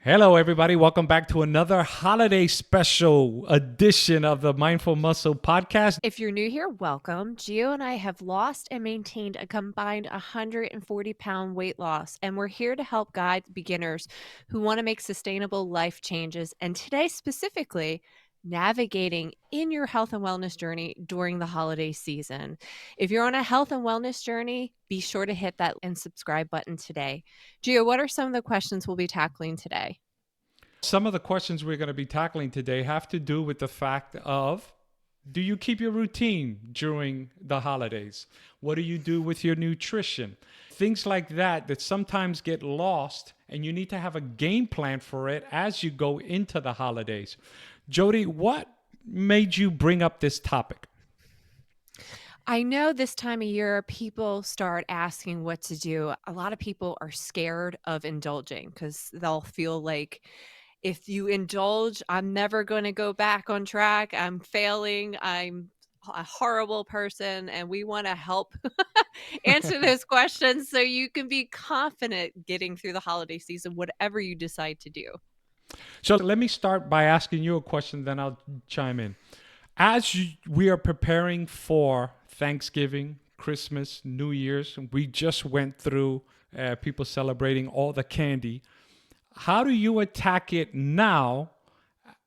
Hello, everybody. Welcome back to another holiday special edition of the Mindful Muscle podcast. If you're new here, welcome. Gio and I have lost and maintained a combined 140-pound weight loss, and we're here to help guide beginners who want to make sustainable life changes. And today, specifically, navigating in your health and wellness journey during the holiday season. If you're on a health and wellness journey, be sure to hit that and subscribe button today. Gio, what are some of the questions we'll be tackling today? Some of the questions we're going to be tackling today have to do with the fact of, do you keep your routine during the holidays? What do you do with your nutrition? Things like that sometimes get lost, and you need to have a game plan for it as you go into the holidays. Jodi, what made you bring up this topic? I know this time of year, people start asking what to do. A lot of people are scared of indulging because they'll feel like if you indulge, I'm never going to go back on track. I'm failing. I'm a horrible person. And we want to help answer those questions so you can be confident getting through the holiday season, whatever you decide to do. So let me start by asking you a question, then I'll chime in. We are preparing for Thanksgiving, Christmas, New Year's, we just went through people celebrating all the candy. How do you attack it now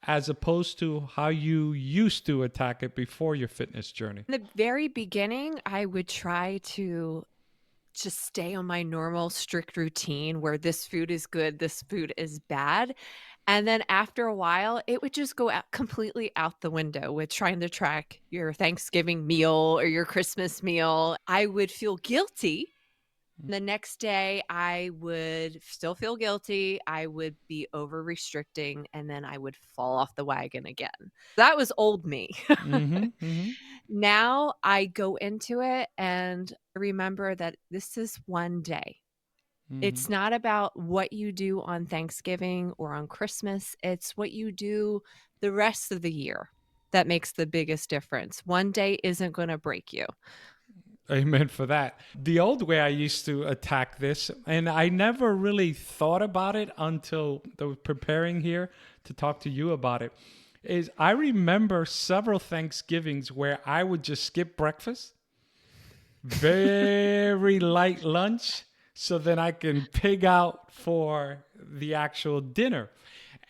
as opposed to how you used to attack it before your fitness journey? In the very beginning, I would try to just stay on my normal strict routine where this food is good, this food is bad. And then after a while, it would just go out completely out the window with trying to track your Thanksgiving meal or your Christmas meal. I would feel guilty. The next day, I would still feel guilty. I would be over restricting, and then I would fall off the wagon again. That was old me. Mm-hmm, mm-hmm, Now I go into it and remember that this is one day. mm-hmm. It's not about what you do on Thanksgiving or on Christmas. It's what you do the rest of the year that makes the biggest difference. One day isn't going to break you. Amen for that. The old way I used to attack this, and I never really thought about it until the preparing here to talk to you about it, is I remember several Thanksgivings where I would just skip breakfast, very light lunch, so then I can pig out for the actual dinner.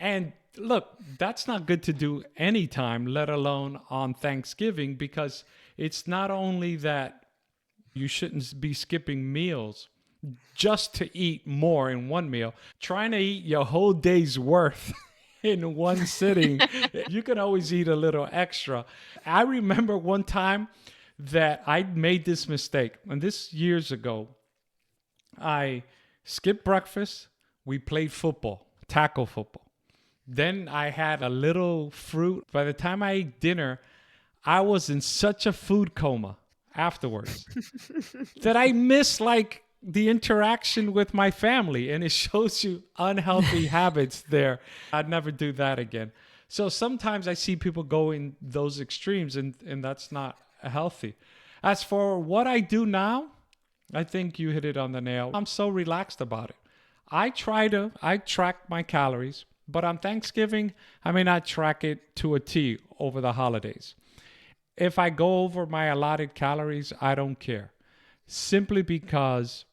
And look, that's not good to do anytime, let alone on Thanksgiving, because it's not only that you shouldn't be skipping meals just to eat more in one meal. Trying to eat your whole day's worth in one sitting, you can always eat a little extra. I remember one time that I made this mistake, and this years ago. I skipped breakfast. We played football, tackle football. Then I had a little fruit. By the time I ate dinner, I was in such a food coma afterwards that I missed like the interaction with my family, and it shows you unhealthy habits there. I'd never do that again. So sometimes I see people go in those extremes, and that's not healthy. As for what I do now, I think you hit it on the nail. I'm so relaxed about it. I track my calories, but on Thanksgiving, I may not track it to a T over the holidays. If I go over my allotted calories, I don't care. Simply because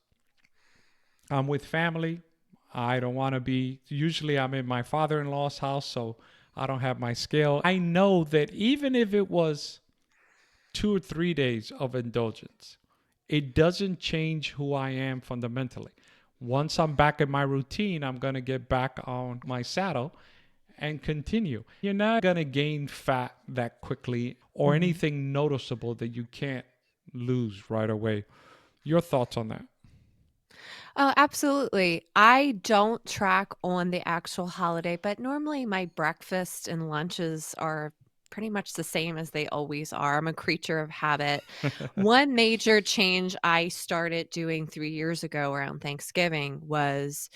I'm with family. I don't want to be, usually I'm in my father-in-law's house, so I don't have my scale. I know that even if it was 2 or 3 days of indulgence, it doesn't change who I am fundamentally. Once I'm back in my routine, I'm going to get back on my saddle and continue. You're not going to gain fat that quickly or Mhm. anything noticeable that you can't lose right away. Your thoughts on that? Oh, absolutely. I don't track on the actual holiday, but normally my breakfast and lunches are pretty much the same as they always are. I'm a creature of habit. One major change I started doing 3 years ago around Thanksgiving was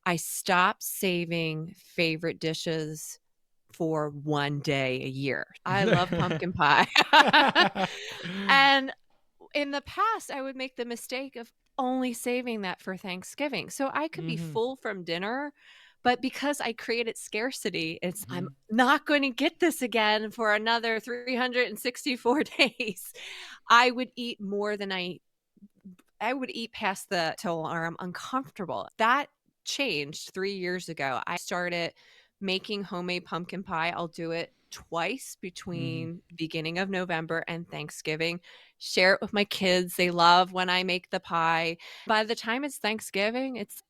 I stopped saving favorite dishes for one day a year. I love pumpkin pie. And in the past, I would make the mistake of only saving that for Thanksgiving. So I could be Hmm. full from dinner, But because I created scarcity, it's I'm Mhm. not going to get this again for another 364 days. I would eat more than I would eat past the till I'm uncomfortable. That changed 3 years ago. I started making homemade pumpkin pie. I'll do it twice Mhm. between beginning of November and Thanksgiving. Share it with my kids. They love when I make the pie. By the time it's Thanksgiving, it's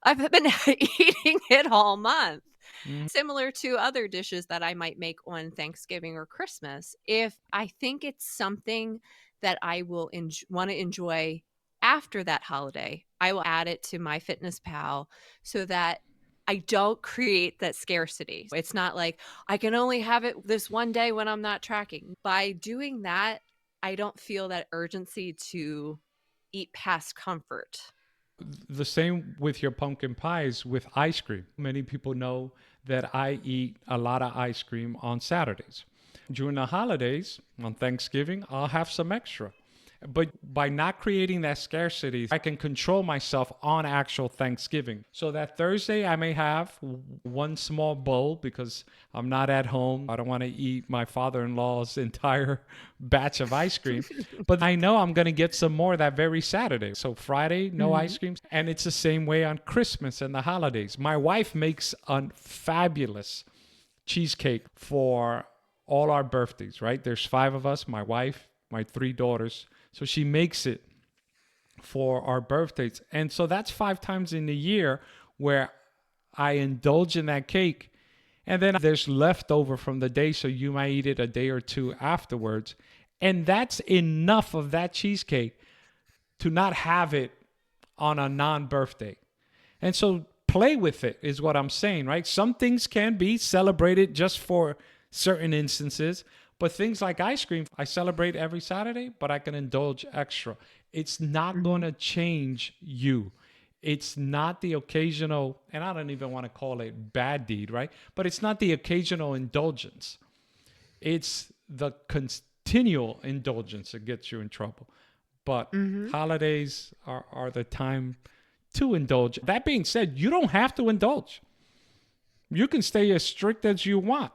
I've been eating it all month. Mhm. Similar to other dishes that I might make on Thanksgiving or Christmas. If I think it's something that I will wanna enjoy after that holiday, I will add it to MyFitnessPal so that I don't create that scarcity. It's not like, I can only have it this one day when I'm not tracking. By doing that, I don't feel that urgency to eat past comfort. The same with your pumpkin pies with ice cream. Many people know that I eat a lot of ice cream on Saturdays. During the holidays, on Thanksgiving, I'll have some extra. But by not creating that scarcity, I can control myself on actual Thanksgiving. So that Thursday, I may have one small bowl because I'm not at home. I don't want to eat my father in law's entire batch of ice cream. But I know I'm going to get some more that very Saturday. So Friday, no ice Mhm. cream. And it's the same way on Christmas and the holidays. My wife makes a fabulous cheesecake for all our birthdays, right? There's five of us, my wife, my three daughters. So she makes it for our birthdays. And so that's five times in the year where I indulge in that cake. And then there's leftover from the day. So you might eat it a day or two afterwards. And that's enough of that cheesecake to not have it on a non birthday. And so play with it is what I'm saying, right? Some things can be celebrated just for certain instances, but things like ice cream, I celebrate every Saturday, but I can indulge extra. It's not going Mhm. to change you. It's not the occasional, and I don't even want to call it bad deed, right? But it's not the occasional indulgence. It's the continual indulgence that gets you in trouble. But Mhm. holidays are the time to indulge. That being said, you don't have to indulge. You can stay as strict as you want,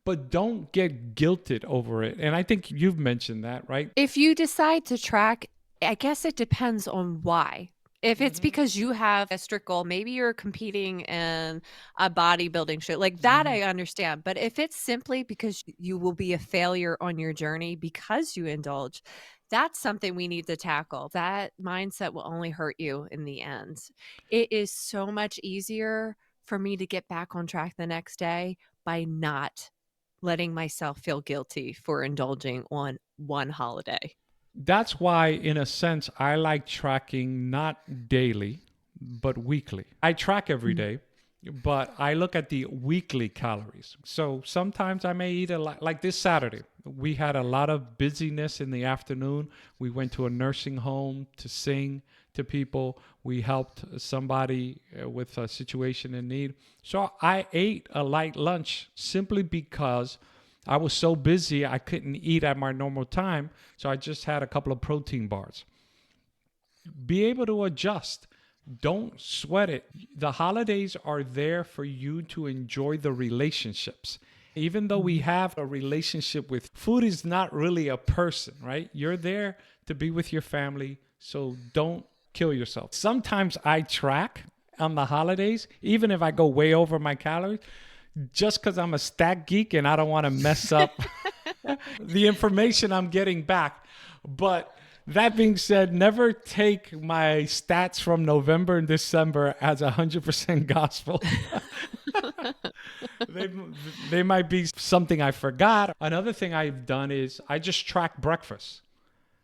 but don't get guilted over it. And I think you've mentioned that, right? If you decide to track, I guess it depends on why. If it's Hmm. because you have a strict goal, maybe you're competing in a bodybuilding show, like that Hmm. I understand. But if it's simply because you will be a failure on your journey because you indulge, that's something we need to tackle. That mindset will only hurt you in the end. It is so much easier for me to get back on track the next day by not letting myself feel guilty for indulging on one holiday. That's why, in a sense, I like tracking not daily, but weekly. I track every Mhm. day, but I look at the weekly calories. So sometimes I may eat a lot. Like this Saturday, we had a lot of busyness in the afternoon. We went to a nursing home to sing to people. We helped somebody with a situation in need. So I ate a light lunch simply because I was so busy I couldn't eat at my normal time. So I just had a couple of protein bars. Be able to adjust. Don't sweat it. The holidays are there for you to enjoy the relationships. Even though we Mhm. have a relationship with food, is not really a person, right? You're there to be with your family. So don't kill yourself. Sometimes I track on the holidays, even if I go way over my calories, just because I'm a stat geek and I don't want to mess up the information I'm getting back. But that being said, never take my stats from November and December as 100% gospel. they, they might be something I forgot. Another thing I've done is I just track breakfast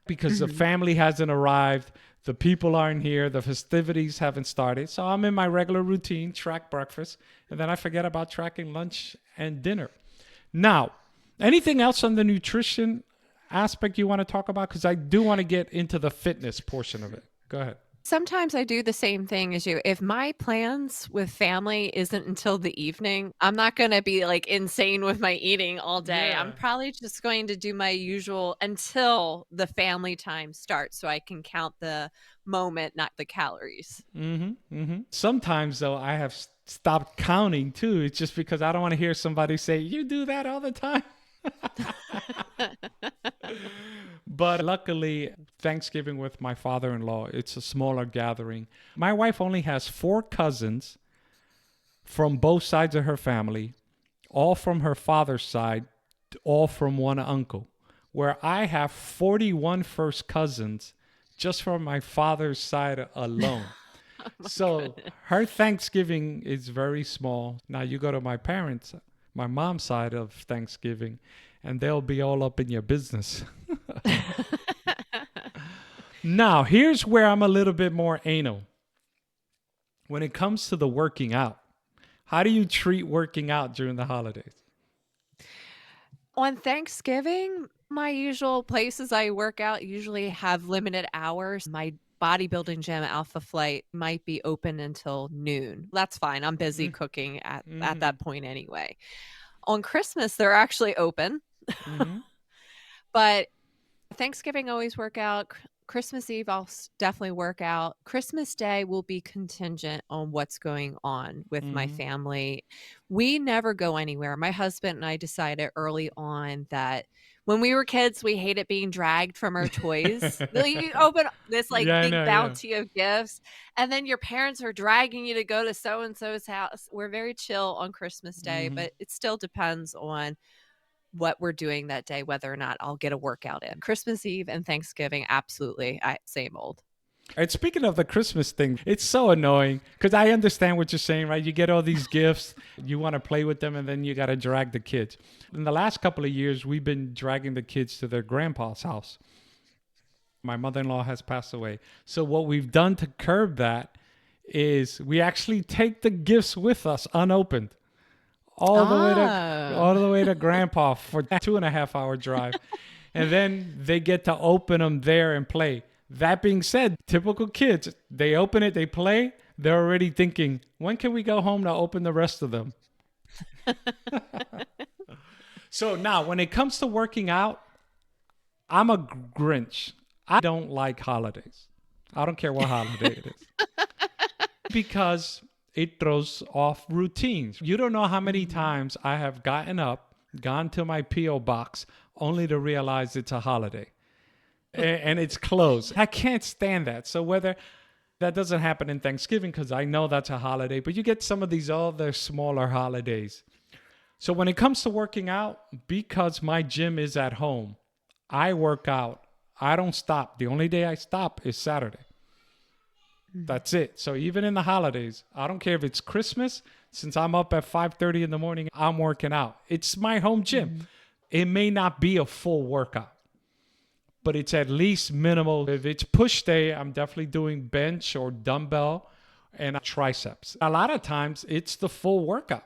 because the Mhm. family hasn't arrived. The people aren't here. The festivities haven't started. So I'm in my regular routine, track breakfast, and then I forget about tracking lunch and dinner. Now, anything else on the nutrition aspect you want to talk about? Because I do want to get into the fitness portion of it. Go ahead. Sometimes I do the same thing as you. If my plans with family isn't until the evening, I'm not gonna be, like, insane with my eating all day. I'm Yeah. probably just going to do my usual until the family time starts so I can count the moment, not the calories. Sometimes though, I have stopped counting too. It's just because I don't want to hear somebody say, "You do that all the time." But luckily, Thanksgiving with my father in law, it's a smaller gathering. My wife only has four cousins from both sides of her family, all from her father's side, all from one uncle. Where I have 41 first cousins just from my father's side alone. Oh my So goodness. her Thanksgiving is very small. Now you go to my parents, my mom's side of Thanksgiving, and they'll be all up in your business. Now, here's where I'm a little bit more anal. When it comes to the working out, how do you treat working out during the holidays? On Thanksgiving, my usual places I work out usually have limited hours. My bodybuilding gym, Alpha Flight, might be open until noon. That's fine. I'm busy cooking at Mm-hmm. that point anyway. On Christmas, they're actually open, Mm-hmm. but Thanksgiving always work out. Christmas Eve, definitely work out. Christmas Day will be contingent on what's going on with my Mm-hmm. family. We never go anywhere. My husband and I decided early on that when we were kids, we hated being dragged from our toys. You open this like Yeah, I big know. Yeah. bounty of gifts, and then your parents are dragging you to go to so and so's house. We're very chill on Christmas Day, Mm-hmm. but it still depends on what we're doing that day, whether or not I'll get a workout in. Christmas Eve and Thanksgiving, absolutely, same old. And speaking of the Christmas thing, it's so annoying because I understand what you're saying, right? You get all these gifts, you want to play with them, and then you got to drag the kids. In the last couple of years, we've been dragging the kids to their grandpa's house. My mother in law has passed away. So, what we've done to curb that is we actually take the gifts with us unopened all the way to Oh. all the way to grandpa for 2.5 hour drive, and then they get to open them there and play. That being said, typical kids, they open it, they play, they're already thinking, when can we go home to open the rest of them? So now when it comes to working out, I'm a Grinch. I don't like holidays. I don't care what holiday it is because it throws off routines. You don't know how many Mhm. times I have gotten up, gone to my P.O. box, only to realize it's a holiday and it's closed. I can't stand that. So whether that doesn't happen in Thanksgiving because I know that's a holiday, but you get some of these other smaller holidays. So when it comes to working out, because my gym is at home, I work out. I don't stop. The only day I stop is Saturday. Mhm. That's it. So even in the holidays, I don't care if it's Christmas, since I'm up at 5:30 in the morning, I'm working out. It's my home gym. Mhm. It may not be a full workout, but it's at least minimal. If it's push day, I'm definitely doing bench or dumbbell and triceps. A lot of times it's the full workout.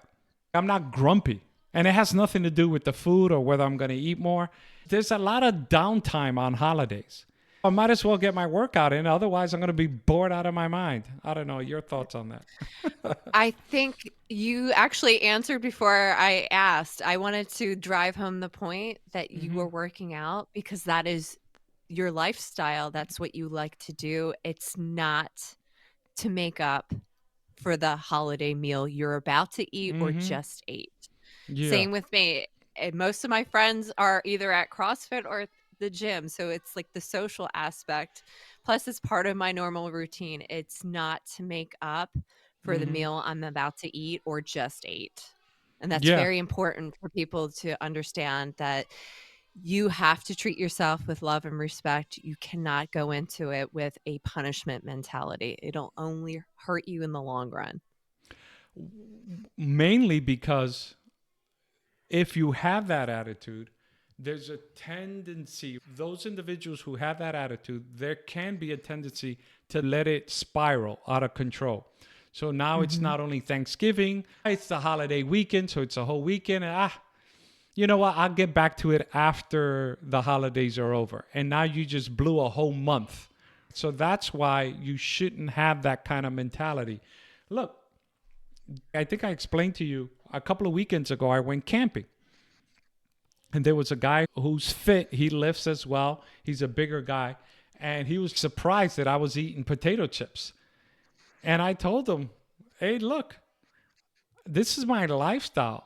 I'm not grumpy. And it has nothing to do with the food or whether I'm going to eat more. There's a lot of downtime on holidays. I might as well get my workout in. Otherwise, I'm going to be bored out of my mind. I don't know. Your thoughts on that? I think you actually answered before I asked. I wanted to drive home the point that you Mm-hmm. were working out because that is your lifestyle. That's what you like to do. It's not to make up for the holiday meal you're about to eat or Mm-hmm. just ate. Yeah. Same with me. And most of my friends are either at CrossFit or at the gym. So it's like the social aspect. Plus, it's part of my normal routine. It's not to make up for the Mm-hmm. meal I'm about to eat or just ate. And that's Yeah. very important for people to understand that you have to treat yourself with love and respect. You cannot go into it with a punishment mentality. It'll only hurt you in the long run. Mainly because if you have that attitude, there's a tendency, those individuals who have that attitude, there can be a tendency to let it spiral out of control. So now it's Mhm. not only Thanksgiving, it's the holiday weekend. So it's a whole weekend. And, you know what? I'll get back to it after the holidays are over. And now you just blew a whole month. So that's why you shouldn't have that kind of mentality. Look, I think I explained to you a couple of weekends ago, I went camping. And there was a guy who's fit. He lifts as well. He's a bigger guy. And he was surprised that I was eating potato chips. And I told him, hey, look, This is my lifestyle.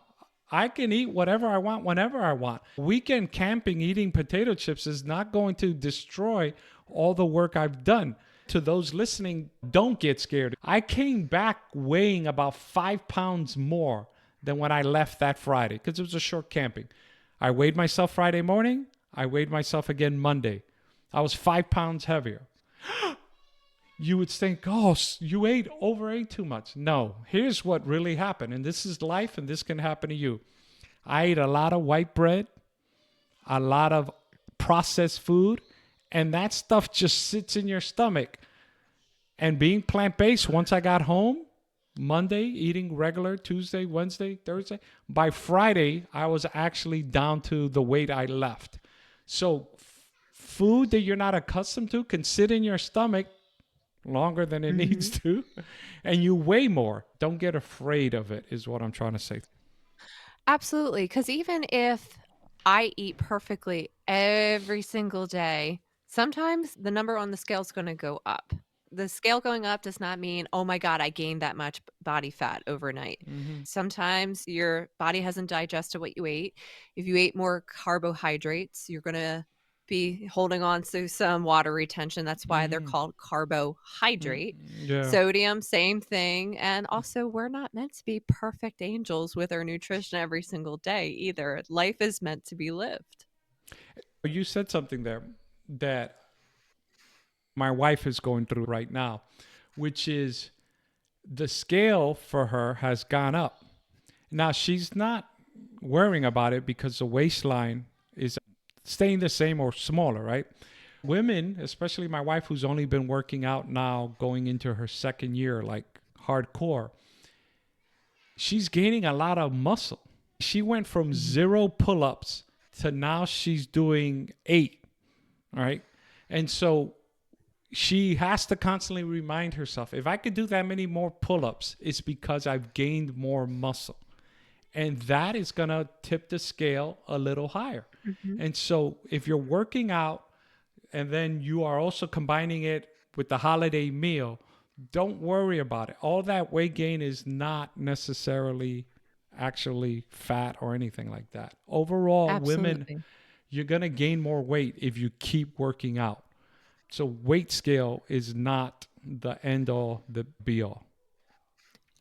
I can eat whatever I want whenever I want. Weekend camping eating potato chips is not going to destroy all the work I've done. To those listening, don't get scared. I came back weighing about 5 pounds more than when I left that Friday because it was a short camping. I weighed myself Friday morning. I weighed myself again Monday. I was 5 pounds heavier. You would think, oh, you overate too much. No, here's what really happened. And this is life, and this can happen to you. I ate a lot of white bread, a lot of processed food, and that stuff just sits in your stomach. And being plant based, once I got home, Monday, eating regular, Tuesday, Wednesday, Thursday, by Friday, I was actually down to the weight I left. So, food that you're not accustomed to can sit in your stomach longer than it needs Mhm. to, and you weigh more. Don't get afraid of it, is what I'm trying to say. Absolutely, because even if I eat perfectly every single day, sometimes the number on the scale is gonna go up. The scale going up does not mean, "Oh my god, I gained that much body fat overnight." Hmm. Sometimes your body hasn't digested what you ate. If you ate more carbohydrates, you're gonna be holding on to some water retention. That's why they're Hmm. called carbohydrate. Yeah. Sodium, same thing, and also, we're not meant to be perfect angels with our nutrition every single day either. Life is meant to be lived. You said something there that my wife is going through right now, which is the scale for her has gone up. Now, she's not worrying about it because the waistline is staying the same or smaller, right? Women, especially my wife, who's only been working out now going into her second year, like hardcore, she's gaining a lot of muscle. She went from Mhm. 0 pull-ups to now she's doing 8, right? And so she has to constantly remind herself, if I could do that many more pull-ups, it's because I've gained more muscle. And that is going to tip the scale a little higher. Mhm. And so if you're working out and then you are also combining it with the holiday meal, don't worry about it. All that weight gain is not necessarily actually fat or anything like that. Overall, women, Absolutely. you're going to gain more weight if you keep working out. So, weight scale is not the end all, the be all.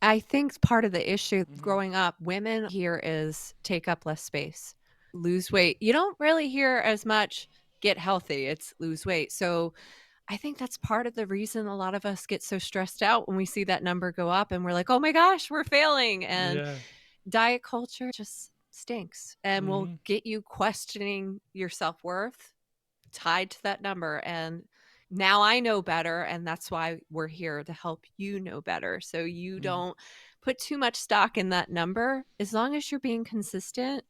I think part of the issue Hmm. growing up, women here is take up less space, lose weight. You don't really hear as much get healthy, it's lose weight. So I think that's part of the reason a lot of us get so stressed out when we see that number go up and we're like, "Oh my gosh, we're failing." And Yeah. diet culture just stinks and will Hmm. get you questioning your self-worth tied to that number. And now I know better, and that's why we're here to help you know better. So you Hmm. don't put too much stock in that number as long as you're being consistent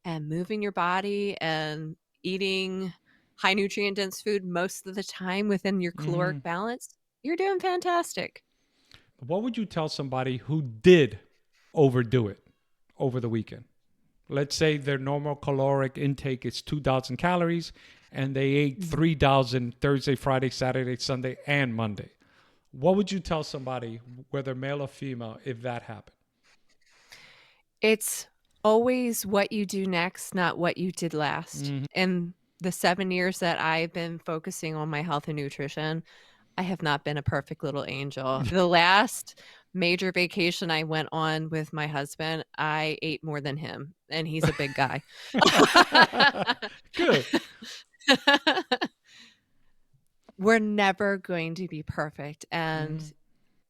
and moving your body and eating high nutrient dense food most of the time within your caloric Hmm. balance. You're doing fantastic. What would you tell somebody who did overdo it over the weekend? Let's say their normal caloric intake is 2,000 calories and they ate Mhm. 3,000 Thursday, Friday, Saturday, Sunday, and Monday. What would you tell somebody, whether male or female, if that happened? It's always what you do next, not what you did last. Hmm. In the 7 years that I've been focusing on my health and nutrition, I have not been a perfect little angel. The last major vacation I went on with my husband, I ate more than him, and he's a big guy. Good. We're never going to be perfect, and Hmm.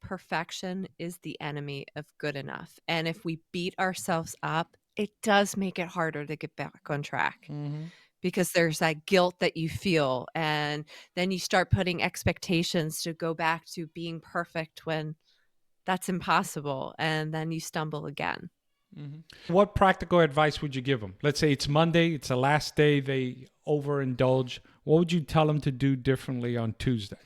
perfection is the enemy of good enough. And if we beat ourselves up, it does make it harder to get back on track Hmm. because there's that guilt that you feel. And then you start putting expectations to go back to being perfect when that's impossible. And then you stumble again. Hmm. What practical advice would you give them? Let's say it's Monday, it's the last day they overindulge. What would you tell them to do differently on Tuesday?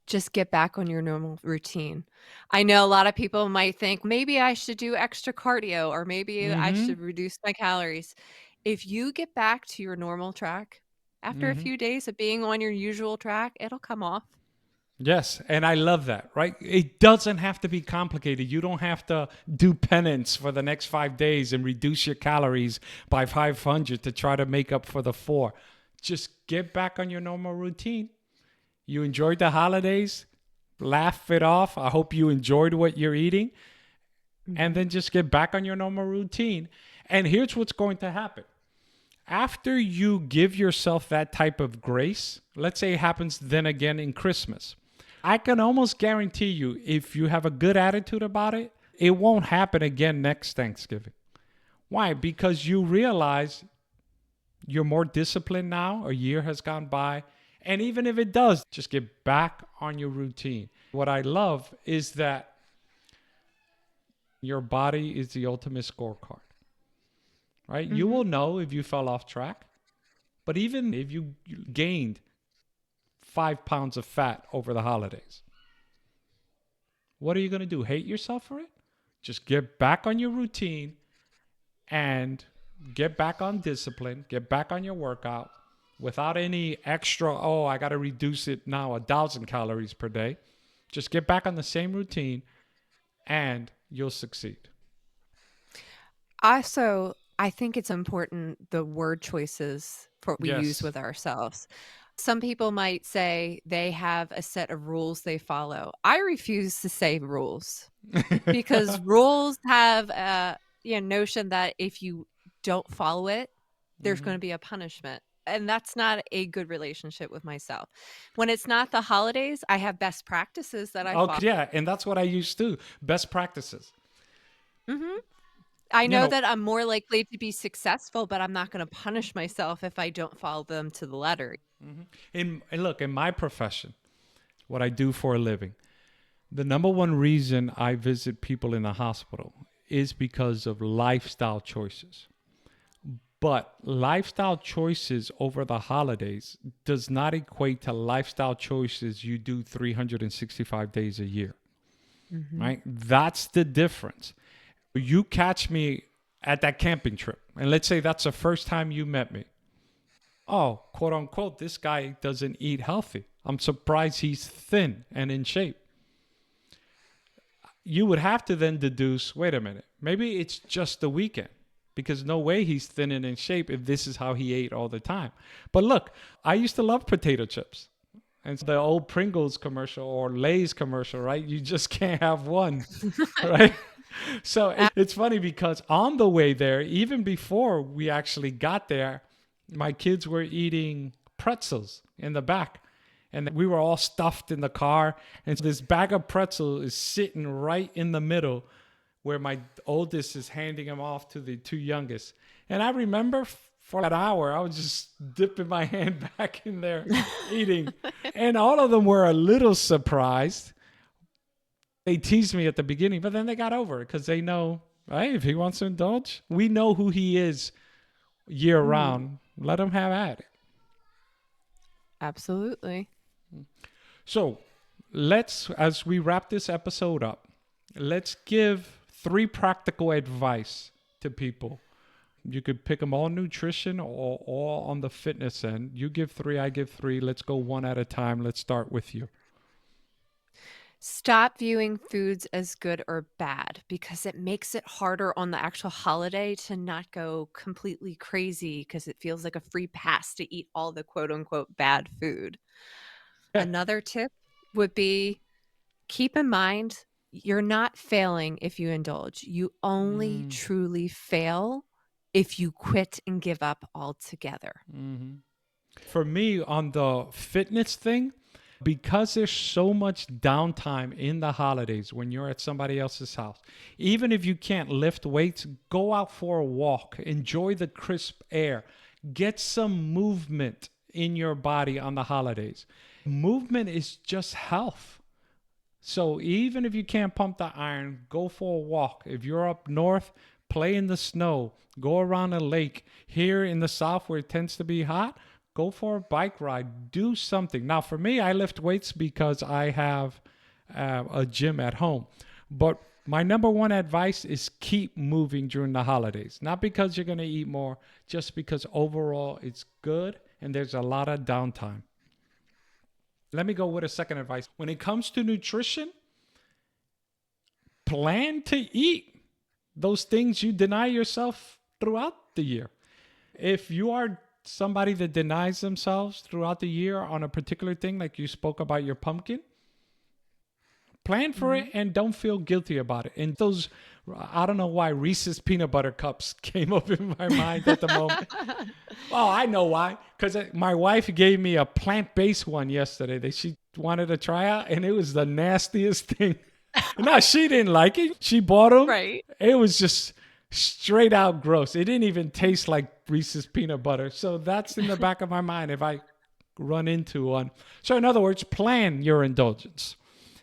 Just get back on your normal routine. I know a lot of people might think maybe I should do extra cardio or maybe I Hmm. should reduce my calories. If you get back to your normal track, after a Hmm. few days of being on your usual track, it'll come off. Yes, and I love that, right? It doesn't have to be complicated. You don't have to do penance for the next 5 days and reduce your calories by 500 to try to make up for the four. Just get back on your normal routine. You enjoyed the holidays, laugh it off. I hope you enjoyed what you're eating, and Mhm. then just get back on your normal routine. And here's what's going to happen. After you give yourself that type of grace, let's say it happens then again in Christmas, I can almost guarantee you, if you have a good attitude about it, it won't happen again next Thanksgiving. Why? Because you realize you're more disciplined now, a year has gone by. And even if it does, just get back on your routine. What I love is that your body is the ultimate scorecard, right? You Mhm. will know if you fell off track, but even if you gained 5 pounds of fat over the holidays, what are you going to do? Hate yourself for it? Just get back on your routine and get back on discipline, get back on your workout without any extra, oh, I got to reduce it now 1,000 calories per day. Just get back on the same routine and you'll succeed. Also, I think it's important the word choices for what we use Yes. with ourselves. Some people might say they have a set of rules they follow. I refuse to say rules because rules have a notion that if you don't follow it, there's going to be a punishment. And that's not a good relationship with myself. When it's not the holidays, I have best practices that I follow. Okay, yeah, and that's what I used to. Best practices. Mhm. I You know know, that I'm more likely to be successful, but I'm not gonna punish myself if I don't follow them to the letter. and look, in my profession, what I do for a living, the number one reason I visit people in the hospital is because of lifestyle choices. But lifestyle choices over the holidays does not equate to lifestyle choices you do 365 days a year, Mhm. right? That's the difference. You catch me at that camping trip, and let's say that's the first time you met me. Oh, quote unquote, this guy doesn't eat healthy. I'm surprised he's thin and in shape. You would have to then deduce, wait a minute, maybe it's just the weekend because no way he's thin and in shape if this is how he ate all the time. But look, I used to love potato chips. And the old Pringles commercial or Lay's commercial, right? You just can't have one, right? So it's funny because on the way there, even before we actually got there, my kids were eating pretzels in the back. And we were all stuffed in the car. And this bag of pretzel is sitting right in the middle where my oldest is handing them off to the two youngest. And I remember for that hour, I was just dipping my hand back in there eating. And all of them were a little surprised. They teased me at the beginning, but then they got over it because they know, hey, if he wants to indulge, we know who he is year Mhm. round. Let him have at it. Absolutely. So let's, as we wrap this episode up, let's give 3 practical advice to people. You could pick them all nutrition or all on the fitness end. You give three, I give three. Let's go one at a time. Let's start with you. Stop viewing foods as good or bad because it makes it harder on the actual holiday to not go completely crazy because it feels like a free pass to eat all the quote unquote bad food. Yeah. Another tip would be keep in mind you're not failing if you indulge. You only Mm, truly fail if you quit and give up altogether. mhm. For me, on the fitness thing, because there's so much downtime in the holidays when you're at somebody else's house, even if you can't lift weights, go out for a walk, enjoy the crisp air, get some movement in your body on the holidays. Movement is just health. So even if you can't pump the iron, go for a walk. If you're up north, play in the snow, go around a lake. Here in the south, where it tends to be hot, go for a bike ride. Do something. Now, for me, I lift weights because I have a gym at home. But my number one advice is keep moving during the holidays. Not because you're going to eat more, just because overall it's good and there's a lot of downtime. Let me go with a second advice. When it comes to nutrition, plan to eat those things you deny yourself throughout the year. If you are somebody that denies themselves throughout the year on a particular thing, like you spoke about your pumpkin, plan for it Mhm. and don't feel guilty about it. And those, I don't know why Reese's peanut butter cups came up in my mind at the moment. Oh, I know why. Because my wife gave me a plant based one yesterday that she wanted to try out, and it was the nastiest thing. No, she didn't like it. She bought them. Right. It was just straight out gross. It didn't even taste like Reese's peanut butter. So that's in the back of my mind if I run into one. So, in other words, plan your indulgence.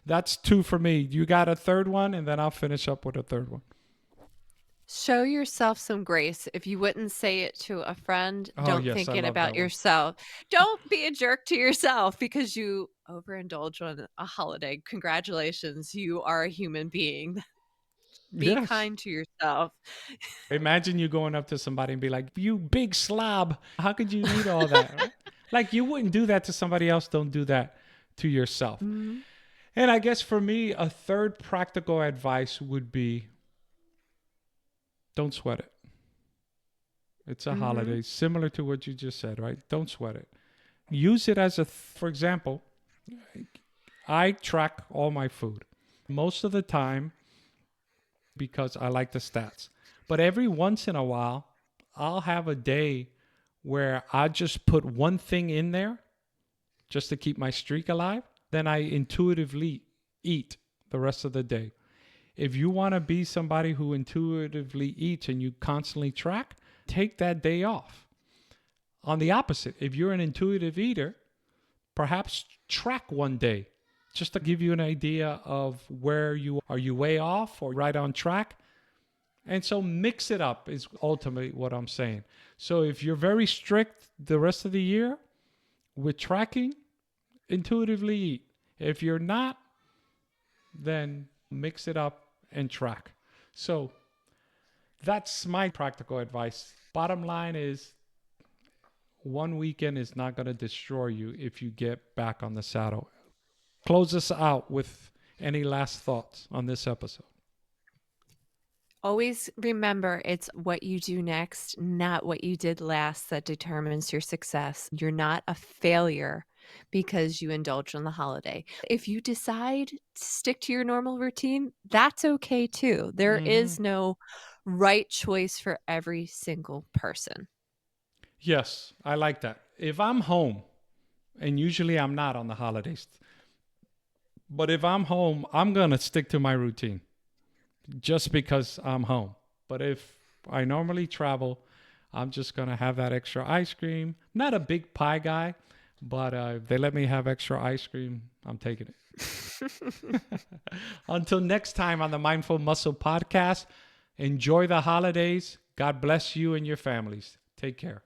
That's two for me. You got a third one, and then I'll finish up with a third one. Show yourself some grace. If you wouldn't say it to a friend, Oh, don't yes, I think it love about that one. yourself. Don't be a jerk to yourself because you overindulge on a holiday. Congratulations, you are a human being. Be Yes. kind to yourself. Imagine you going up to somebody and be like, "You big slob. How could you eat all that?" Right? Like you wouldn't do that to somebody else. Don't do that to yourself. Mhm. And I guess for me, a third practical advice would be don't sweat it. It's a Mhm. holiday, similar to what you just said, right? Don't sweat it. Use it as for example, I track all my food most of the time because I like the stats. But every once in a while, I'll have a day where I just put one thing in there just to keep my streak alive. Then I intuitively eat the rest of the day. If you want to be somebody who intuitively eats and you constantly track, take that day off. On the opposite, if you're an intuitive eater, perhaps track one day just to give you an idea of where you are. You way off or right on track? And so mix it up is ultimately what I'm saying. So if you're very strict the rest of the year with tracking, intuitively eat. If you're not, then mix it up and track. So that's my practical advice. Bottom line is one weekend is not going to destroy you if you get back on the saddle. Close us out with any last thoughts on this episode. Always remember it's what you do next, not what you did last, that determines your success. You're not a failure because you indulge on the holiday. If you decide to stick to your normal routine, that's okay too. There Mm-hmm. is no right choice for every single person. Yes, I like that. If I'm home, and usually I'm not on the holidays, but if I'm home, I'm going to stick to my routine just because I'm home. But if I normally travel, I'm just going to have that extra ice cream. Not a big pie guy, but if they let me have extra ice cream, I'm taking it. Until next time on the Mindful Muscle podcast, enjoy the holidays. God bless you and your families. Take care.